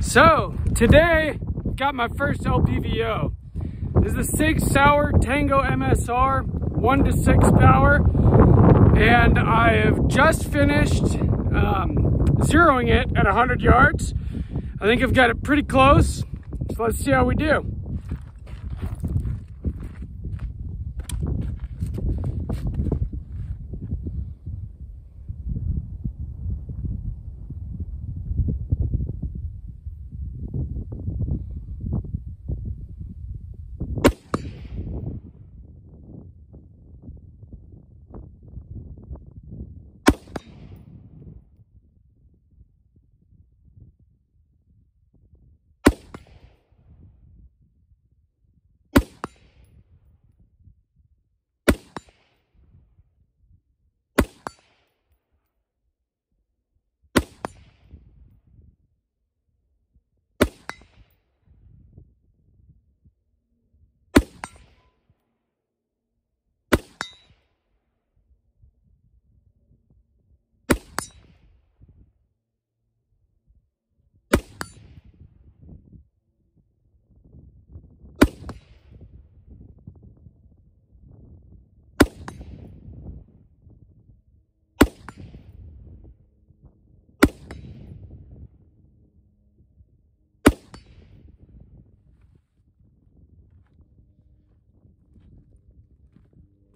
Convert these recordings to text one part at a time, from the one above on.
So today, got my first LPVO. This is the SIG Sauer Tango MSR 1-6 power, and I have just finished zeroing it at 100 yards. I think I've got it pretty close, so let's see how we do.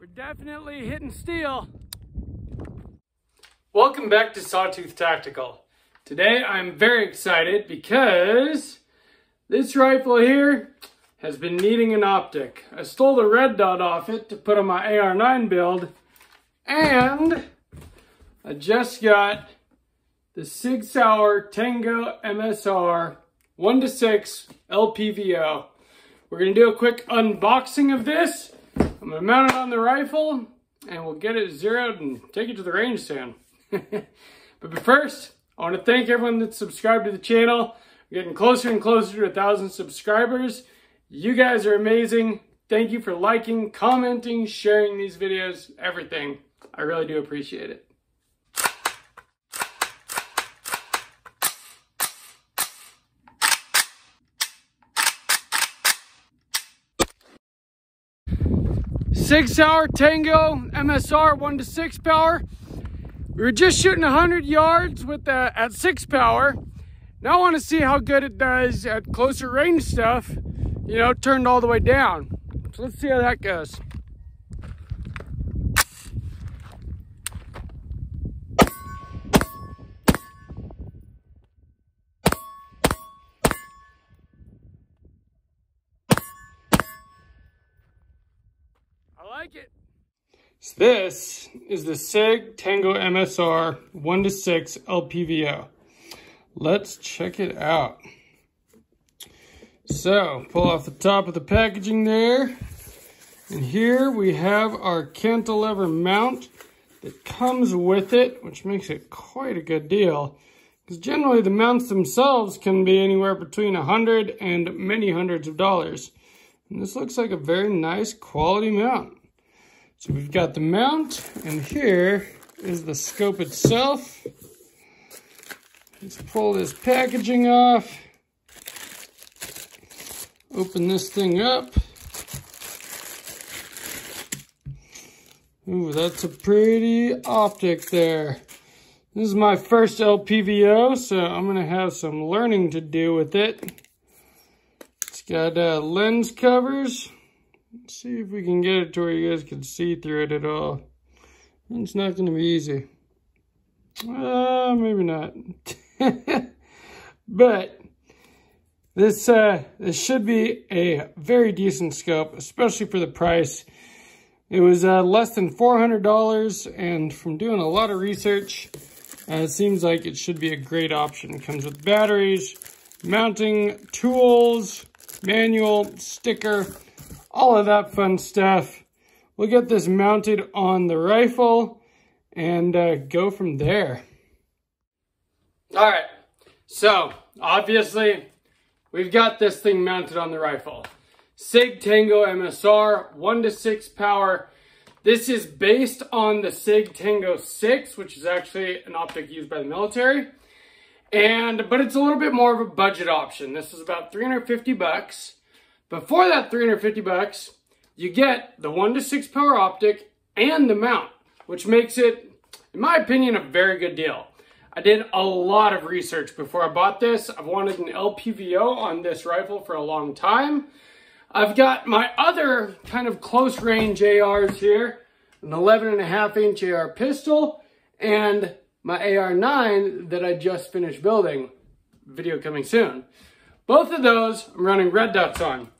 We're definitely hitting steel. Welcome back to Sawtooth Tactical. Today I'm very excited because this rifle here has been needing an optic. I stole the red dot off it to put on my AR9 build, and I just got the SIG Sauer Tango MSR 1-6 LPVO. We're gonna do a quick unboxing of this. I'm gonna mount it on the rifle and we'll get it zeroed and take it to the range soon. But first, I want to thank everyone that's subscribed to the channel. We're getting closer and closer to 1,000 subscribers. You guys are amazing. Thank you for liking, commenting, sharing these videos, everything. I really do appreciate it. SIG Sauer Tango MSR 1-6 power. We were just shooting 100 yards with at 6 power. Now I want to see how good it does at closer range stuff, you know, turned all the way down. So let's see how that goes. I like it. So this is the SIG Tango MSR 1-6 LPVO. Let's check it out. So pull off the top of the packaging there. And here we have our cantilever mount that comes with it, which makes it quite a good deal. Because generally the mounts themselves can be anywhere between $100 and many hundreds of dollars. And this looks like a very nice quality mount. So we've got the mount, and here is the scope itself. Let's pull this packaging off. Open this thing up. Ooh, that's a pretty optic there. This is my first LPVO, so I'm gonna have some learning to do with it. It's got lens covers. Let's see if we can get it to where you guys can see through it at all. It's not going to be easy. Maybe not. But this should be a very decent scope, especially for the price. It was less than $400, and from doing a lot of research, it seems like it should be a great option. It comes with batteries, mounting tools, manual, sticker, all of that fun stuff. We'll get this mounted on the rifle and go from there. All right, so obviously we've got this thing mounted on the rifle. SIG Tango MSR 1-6 power. This is based on the SIG Tango 6, which is actually an optic used by the military. But it's a little bit more of a budget option. This is about 350 bucks. But for that 350 bucks, you get the 1 to 6 power optic and the mount, which makes it, in my opinion, a very good deal. I did a lot of research before I bought this. I've wanted an LPVO on this rifle for a long time. I've got my other kind of close range ARs here, an 11.5-inch AR pistol, and my AR9 that I just finished building. Video coming soon. Both of those I'm running red dots on.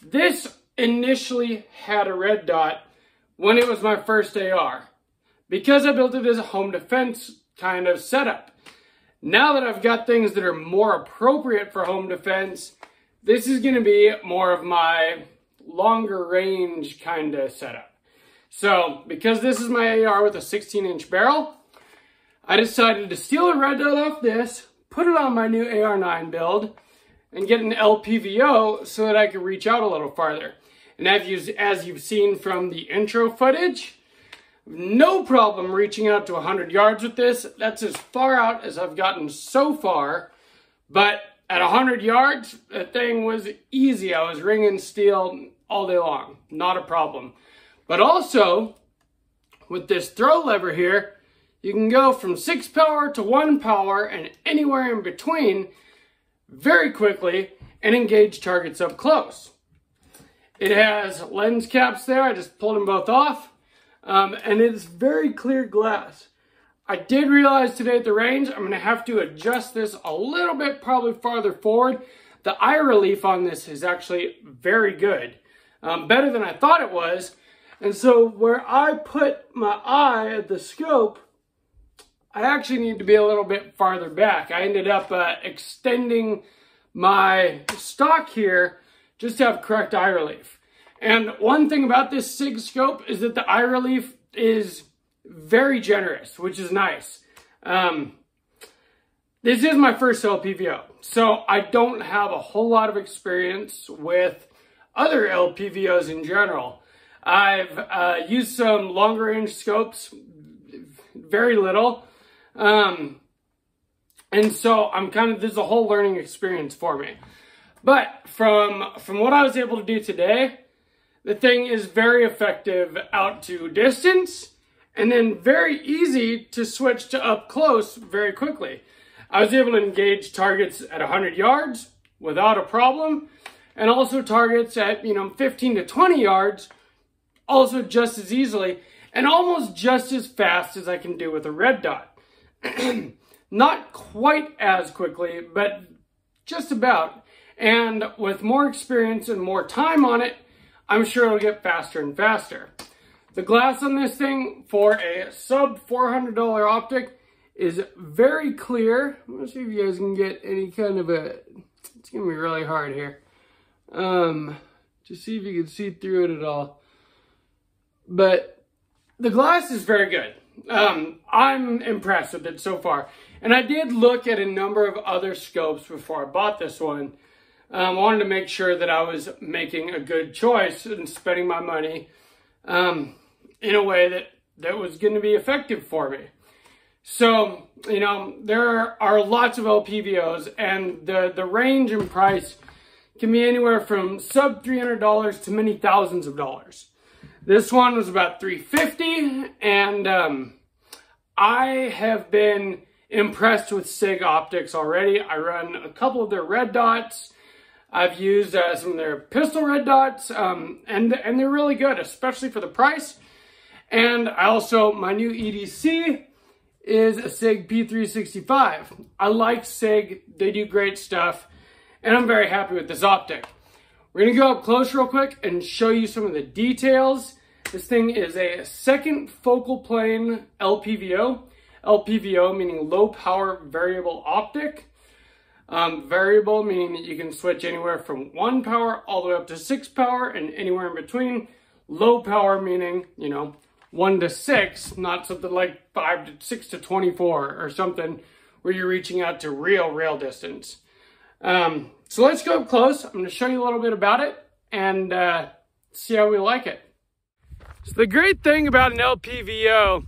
This initially had a red dot when it was my first AR, because I built it as a home defense kind of setup. Now that I've got things that are more appropriate for home defense, this is going to be more of my longer range kind of setup. So because this is my AR with a 16-inch barrel, I decided to steal a red dot off this, put it on my new AR9 build, and get an LPVO so that I could reach out a little farther. And as you've seen from the intro footage, no problem reaching out to 100 yards with this. That's as far out as I've gotten so far. But at 100 yards, that thing was easy. I was ringing steel all day long. Not a problem. But also, with this throw lever here, you can go from 6 power to 1 power and anywhere in between very quickly and engage targets up close. It has lens caps there. I just pulled them both off. And it's very clear glass. I did realize today at the range, I'm going to have to adjust this a little bit, probably farther forward. The eye relief on this is actually very good. Better than I thought it was. And so where I put my eye at the scope, I actually need to be a little bit farther back. I ended up extending my stock here just to have correct eye relief. And one thing about this SIG scope is that the eye relief is very generous, which is nice. This is my first LPVO, so I don't have a whole lot of experience with other LPVOs in general. I've used some longer range scopes, very little. And so this is a whole learning experience for me. But from what I was able to do today, the thing is very effective out to distance and then very easy to switch to up close very quickly. I was able to engage targets at 100 yards without a problem, and also targets at 15 to 20 yards also just as easily and almost just as fast as I can do with a red dot. Not quite as quickly, but just about. And with more experience and more time on it, I'm sure it'll get faster and faster. The glass on this thing for a sub $400 optic is very clear. I'm gonna see if you guys can get any kind of it's gonna be really hard here. Just see if you can see through it at all. But the glass is very good. I'm impressed with it so far. And I did look at a number of other scopes before I bought this one. I wanted to make sure that I was making a good choice and spending my money in a way that was going to be effective for me. So, there are lots of LPVOs, and the range and price can be anywhere from sub $300 to many thousands of dollars. This one was about $350, and I have been impressed with SIG optics already. I run a couple of their red dots. I've used some of their pistol red dots, and they're really good, especially for the price. And I also, my new EDC is a SIG P365. I like SIG, they do great stuff, and I'm very happy with this optic. We're gonna go up close real quick and show you some of the details. This thing is a second focal plane LPVO. LPVO meaning low power variable optic. Variable meaning that you can switch anywhere from 1 power all the way up to 6 power and anywhere in between. Low power meaning, 1 to 6, not something like 6 to 24 or something where you're reaching out to real distance. So let's go up close. I'm going to show you a little bit about it and see how we like it. So the great thing about an LPVO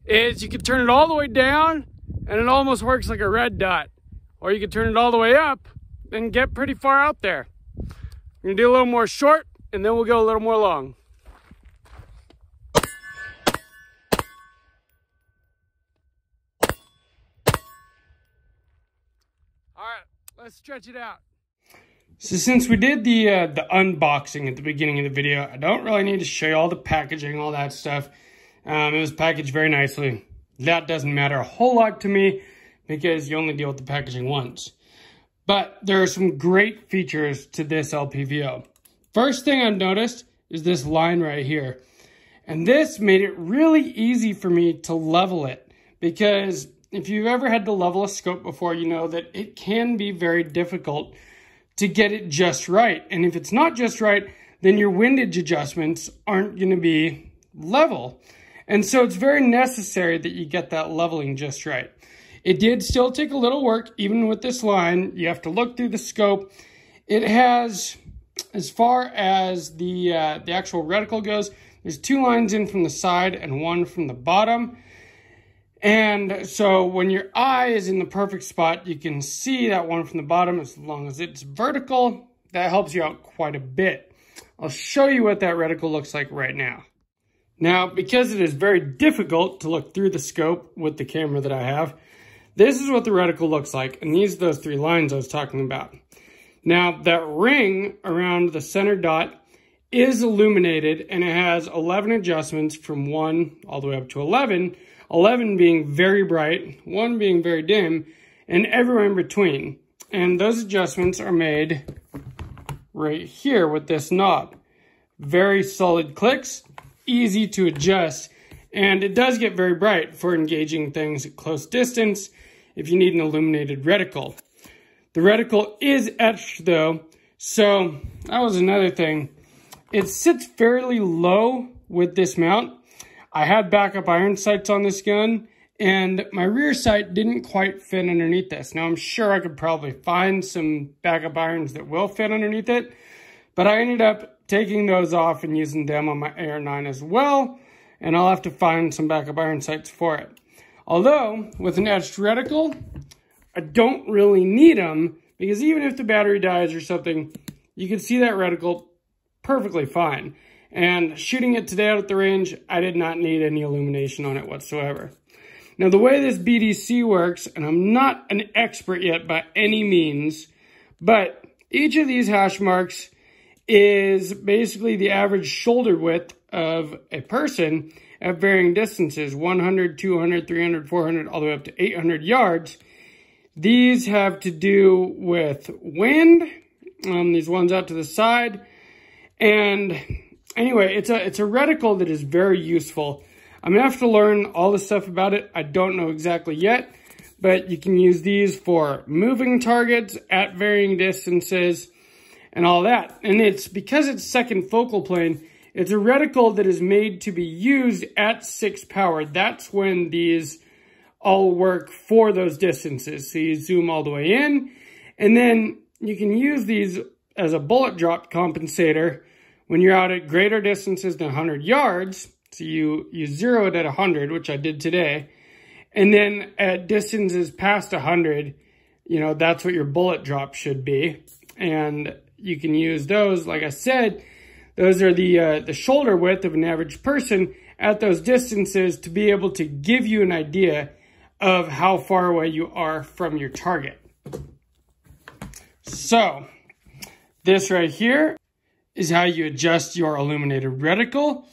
is you can turn it all the way down and it almost works like a red dot. or you can turn it all the way up and get pretty far out there. We're gonna do a little more short, and then we'll go a little more long. All right, let's stretch it out. So since we did the unboxing at the beginning of the video, I don't really need to show you all the packaging, all that stuff. It was packaged very nicely. That doesn't matter a whole lot to me because you only deal with the packaging once. But there are some great features to this LPVO. First thing I've noticed is this line right here. And this made it really easy for me to level it, because if you've ever had to level a scope before, you know that it can be very difficult to get it just right. And if it's not just right, then your windage adjustments aren't going to be level. And so it's very necessary that you get that leveling just right. It did still take a little work, even with this line. You have to look through the scope. It has, as far as the actual reticle goes, there's 2 lines in from the side and 1 from the bottom. And so when your eye is in the perfect spot, you can see that one from the bottom. As long as it's vertical, that helps you out quite a bit. I'll show you what that reticle looks like right now. Now, because it is very difficult to look through the scope with the camera that I have, this is what the reticle looks like. And these are those 3 lines I was talking about. Now, that ring around the center dot is illuminated, and it has 11 adjustments from 1 all the way up to 11. 11 being very bright, 1 being very dim, and everywhere in between. And those adjustments are made right here with this knob. Very solid clicks, easy to adjust, and it does get very bright for engaging things at close distance if you need an illuminated reticle. The reticle is etched though, so that was another thing. It sits fairly low with this mount. I had backup iron sights on this gun, and my rear sight didn't quite fit underneath this. Now, I'm sure I could probably find some backup irons that will fit underneath it, but I ended up taking those off and using them on my AR9 as well, and I'll have to find some backup iron sights for it. Although, with an etched reticle, I don't really need them, because even if the battery dies or something, you can see that reticle perfectly fine. And shooting it today out at the range, I did not need any illumination on it whatsoever. Now, the way this BDC works, and I'm not an expert yet by any means, but each of these hash marks is basically the average shoulder width of a person at varying distances, 100, 200, 300, 400, all the way up to 800 yards. These have to do with wind, these ones out to the side. And anyway, it's a reticle that is very useful. I'm gonna have to learn all the stuff about it. I don't know exactly yet, but you can use these for moving targets at varying distances and all that. And it's because it's second focal plane, it's a reticle that is made to be used at 6 power. That's when these all work for those distances. So you zoom all the way in, and then you can use these as a bullet drop compensator when you're out at greater distances than 100 yards. So you zero it at 100, which I did today. And then at distances past 100, you know, that's what your bullet drop should be. And you can use those, like I said, those are the shoulder width of an average person at those distances to be able to give you an idea of how far away you are from your target. So this right here is how you adjust your illuminated reticle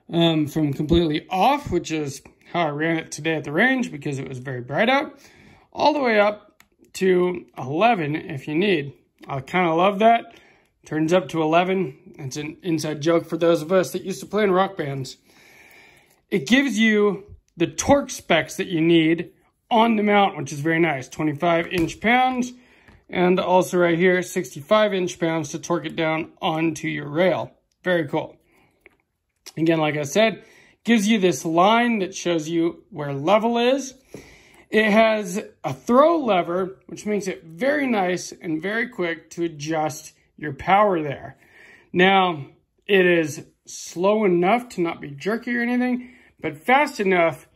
from completely off, which is how I ran it today at the range because it was very bright out, all the way up to 11 if you need. I kind of love that. Turns up to 11. It's an inside joke for those of us that used to play in rock bands. It gives you the torque specs that you need on the mount, which is very nice. 25 inch-pounds, and also right here, 65 inch-pounds to torque it down onto your rail. Very cool. Again, like I said, gives you this line that shows you where level is. It has a throw lever, which makes it very nice and very quick to adjust your power there. Now, it is slow enough to not be jerky or anything, but fast enough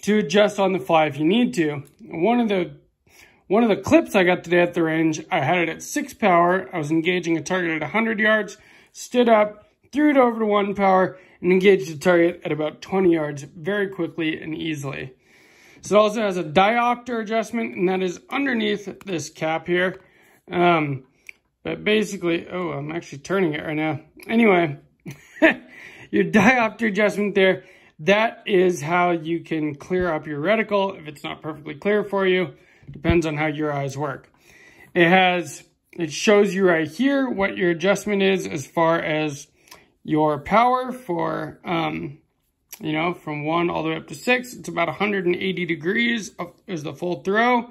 to adjust on the fly if you need to. One of One of the clips I got today at the range, I had it at 6 power. I was engaging a target at 100 yards, stood up, threw it over to 1 power, and engaged the target at about 20 yards very quickly and easily. So it also has a diopter adjustment, and that is underneath this cap here. But basically, oh, I'm actually turning it right now. Anyway, your diopter adjustment there, that is how you can clear up your reticle if it's not perfectly clear for you. Depends on how your eyes work. It shows you right here what your adjustment is as far as your power for, you know, from 1 all the way up to 6. It's about 180 degrees is the full throw.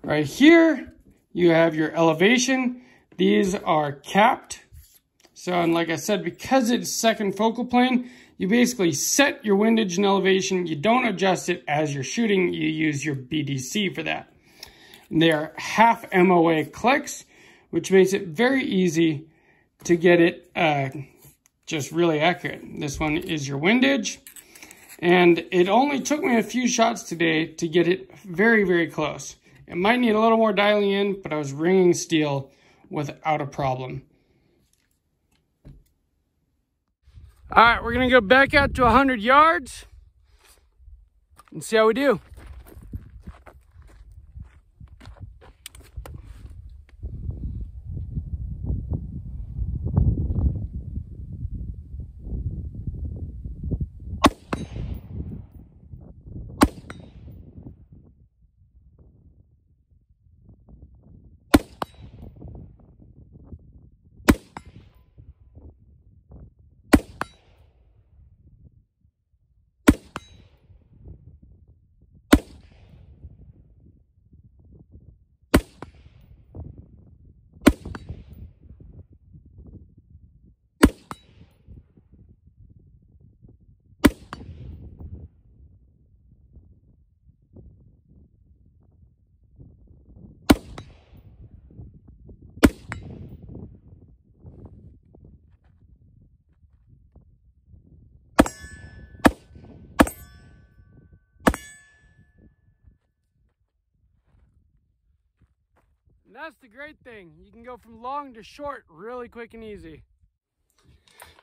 Right here, you have your elevation. These are capped. So, and like I said, because it's second focal plane, you basically set your windage and elevation. You don't adjust it as you're shooting. You use your BDC for that. And they are half MOA clicks, which makes it very easy to get it just really accurate. This one is your windage. And it only took me a few shots today to get it very, very close. It might need a little more dialing in, but I was ringing steel without a problem. All right, we're gonna go back out to 100 yards and see how we do. And that's the great thing. You can go from long to short really quick and easy.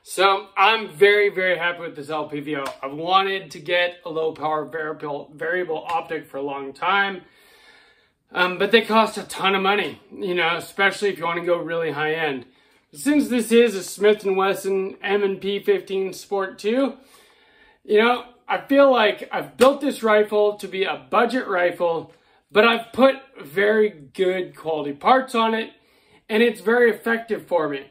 So I'm very, very happy with this LPVO. I've wanted to get a low power variable optic for a long time. But they cost a ton of money, you know, especially if you want to go really high end. Since this is a Smith & Wesson M&P 15 Sport 2, you know, I feel like I've built this rifle to be a budget rifle, but I've put very good quality parts on it, and it's very effective for me.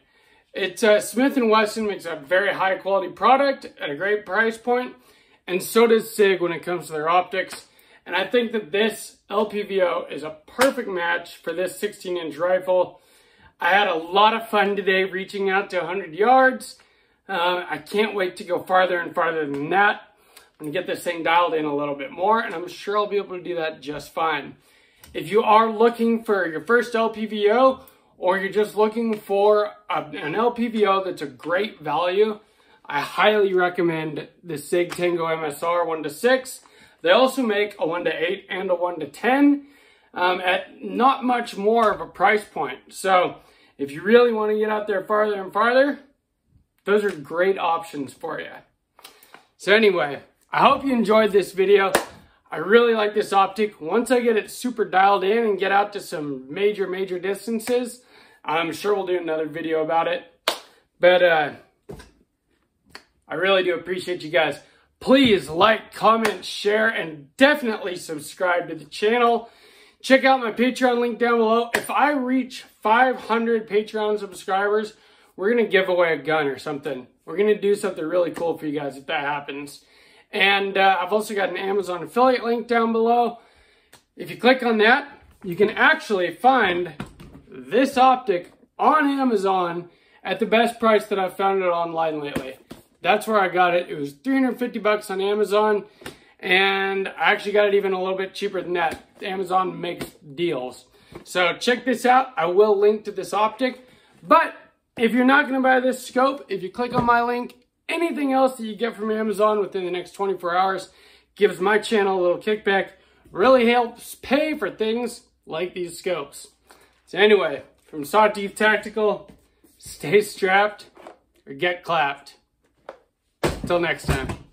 It's Smith & Wesson makes a very high quality product at a great price point, and so does SIG when it comes to their optics. And I think that this LPVO is a perfect match for this 16-inch rifle. I had a lot of fun today reaching out to 100 yards. I can't wait to go farther and farther than that and get this thing dialed in a little bit more, and I'm sure I'll be able to do that just fine. If you are looking for your first LPVO, or you're just looking for an LPVO that's a great value, I highly recommend the SIG Tango MSR 1:6. They also make a 1:8 and a 1:10 at not much more of a price point. So if you really want to get out there farther and farther, those are great options for you. So anyway, I hope you enjoyed this video. I really like this optic. Once I get it super dialed in and get out to some major distances, I'm sure we'll do another video about it. But I really do appreciate you guys. Please like, comment, share, and definitely subscribe to the channel. Check out my Patreon link down below. If I reach 500 Patreon subscribers, we're going to give away a gun or something. We're going to do something really cool for you guys if that happens. And I've also got an Amazon affiliate link down below. If you click on that, you can actually find this optic on Amazon at the best price that I've found it online lately. That's where I got it. It was 350 bucks on Amazon, and I actually got it even a little bit cheaper than that. Amazon makes deals. So check this out. I will link to this optic. But if you're not going to buy this scope, if you click on my link, anything else that you get from Amazon within the next 24 hours gives my channel a little kickback. Really helps pay for things like these scopes. So anyway, from Sawtooth Tactical, stay strapped or get clapped. Until next time.